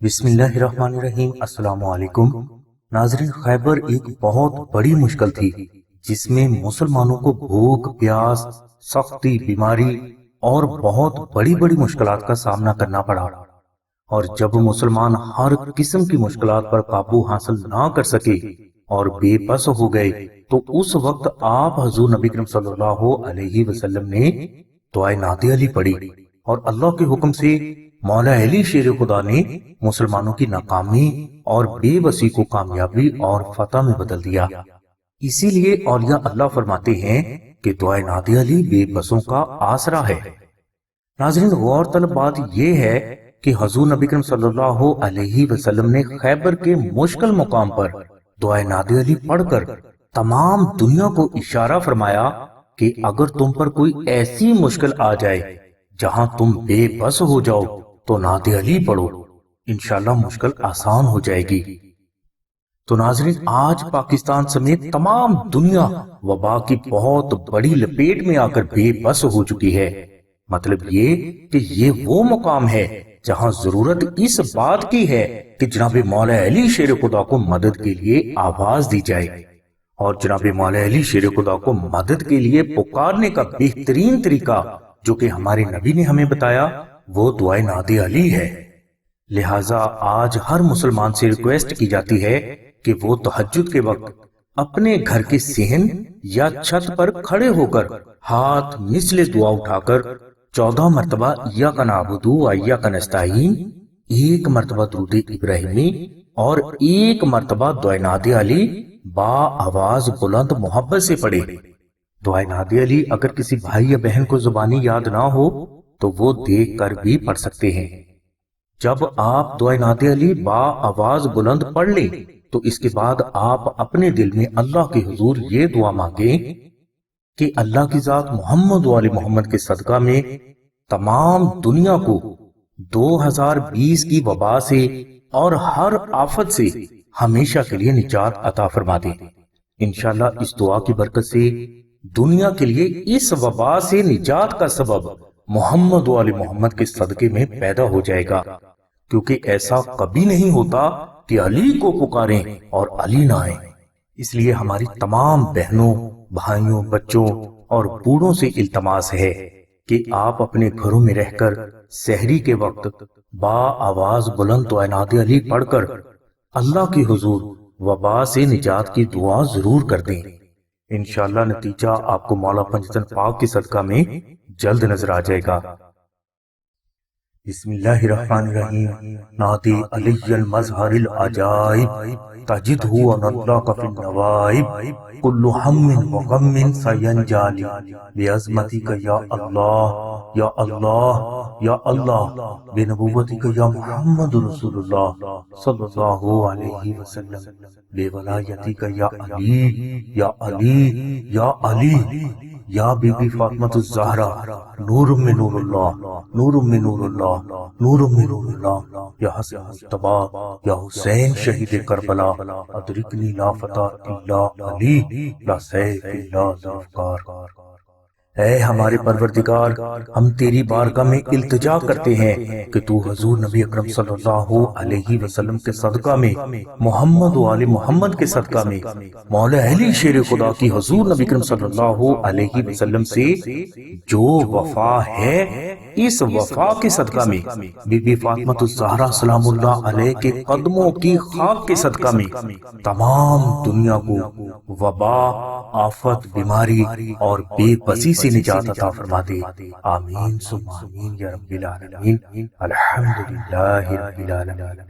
بسم اللہ الرحمن الرحیم۔ السلام علیکم ناظرین، خیبر ایک بہت بڑی مشکل تھی جس میں مسلمانوں کو بھوک، پیاس، سختی، بیماری اور بہت بڑی بڑی مشکلات کا سامنا کرنا پڑا۔ اور جب مسلمان ہر قسم کی مشکلات پر قابو حاصل نہ کر سکے اور بے بس ہو گئے تو اس وقت آپ حضور نبی کریم صلی اللہ علیہ وسلم نے دعائے نادی علی پڑھی اور اللہ کے حکم سے مولا علی شیر خدا نے مسلمانوں کی ناکامی اور بے بسی کو کامیابی اور فتح میں بدل دیا۔ اسی لیے اولیاء اللہ فرماتے ہیں کہ دعائے نادی علی بے بسوں کا آسرا ہے۔ ناظرین، غور طلب بات یہ ہے کہ حضور نبی کریم صلی اللہ علیہ وسلم نے خیبر کے مشکل مقام پر دعائے نادی علی پڑھ کر تمام دنیا کو اشارہ فرمایا کہ اگر تم پر کوئی ایسی مشکل آ جائے جہاں تم بے بس ہو جاؤ تو نادی علی پڑھو، انشاءاللہ مشکل آسان ہو جائے گی۔ تو ناظرین، آج پاکستان سمیت تمام دنیا وبا کی بہت بڑی لپیٹ میں آ کر بے بس ہو چکی ہے۔ مطلب یہ کہ یہ وہ مقام ہے جہاں ضرورت اس بات کی ہے کہ جناب مولا علی شیر خدا کو مدد کے لیے آواز دی جائے، اور جناب مولا علی شیر خدا کو مدد کے لیے پکارنے کا بہترین طریقہ جو کہ ہمارے نبی نے ہمیں بتایا وہ دعائے نادی علی ہے۔ لہٰذا آج ہر مسلمان سے ریکویسٹ کی جاتی ہے کہ وہ تہجد کے وقت اپنے گھر کے صحن یا چھت پر کھڑے ہو کر ہاتھ مثل دعا اٹھا کر 14 مرتبہ ایاک نعبد و ایاک نستعین، 1 مرتبہ درود ابراہیمی اور 1 مرتبہ دعائے نادی علی با آواز بلند محبت سے پڑھے۔ دعائے نادی علی اگر کسی بھائی یا بہن کو زبانی یاد نہ ہو تو وہ دیکھ کر بھی پڑھ سکتے ہیں۔ جب آپ دعائے نادی علی با آواز بلند پڑھ لیں تو اس کے بعد آپ اپنے دل میں اللہ کے حضور یہ دعا مانگیں کہ اللہ کی ذات محمد و آل محمد کے صدقہ میں تمام دنیا کو 2020 کی وبا سے اور ہر آفت سے ہمیشہ کے لیے نجات عطا فرما دیں۔ انشاءاللہ اس دعا کی برکت سے دنیا کے لیے اس وبا سے نجات کا سبب محمد و آل محمد کے صدقے میں پیدا ہو جائے گا، کیونکہ ایسا کبھی نہیں ہوتا کہ علی کو پکاریں اور علی نہ آئیں۔ اس لیے ہماری تمام بہنوں، بھائیوں، بچوں اور بوڑھوں سے التماس ہے کہ آپ اپنے گھروں میں رہ کر سحری کے وقت با آواز بلند دعائے نادی علی پڑھ کر اللہ کی حضور وبا سے نجات کی دعا ضرور کر دیں۔ انشاءاللہ نتیجہ آپ کو مولا پنجتن پاک کے صدقہ میں جلد نظر آ جائے گا۔ بسم اللہ الرحمن الرحیم۔ نادی علی المظہر العجائب تجدہ ونطلق فی النوائب کل ہم و غم سینجالی بعظمتک یا اللہ یا اللہ یا اللہ بنبوتک یا محمد رسول اللہ صلی اللہ علیہ وسلم بولایتک یا علی یا علی یا علی یا بی بی فاطمہ الزہرا نور من نور اللہ نور من نور اللہ نور من نور اللہ یا حسن مجتبی یا حسین شہید کربلا ادرکنی لا فتح الا علی لا سیف الا ذوالفقار۔ اے ہمارے پروردگار، ہم تیری بارگاہ میں التجا کرتے ہیں کہ تو حضور نبی اکرم صلی اللہ علیہ وسلم کے صدقہ میں، محمد و آل محمد کے صدقہ میں، مولا علی شیر خدا کی حضور نبی اکرم صلی اللہ علیہ وسلم سے جو وفا ہے اس وفا کے صدقہ میں، بی بی فاطمہ الزہرا سلام اللہ علیہ کے قدموں کی خاک کے صدقہ میں تمام دنیا کو وبا، آفت، بیماری اور بے بسی سے نجات عطا فرما دے۔ آمین ثم آمین یا رب العالمین۔ الحمدللہ رب العالمین۔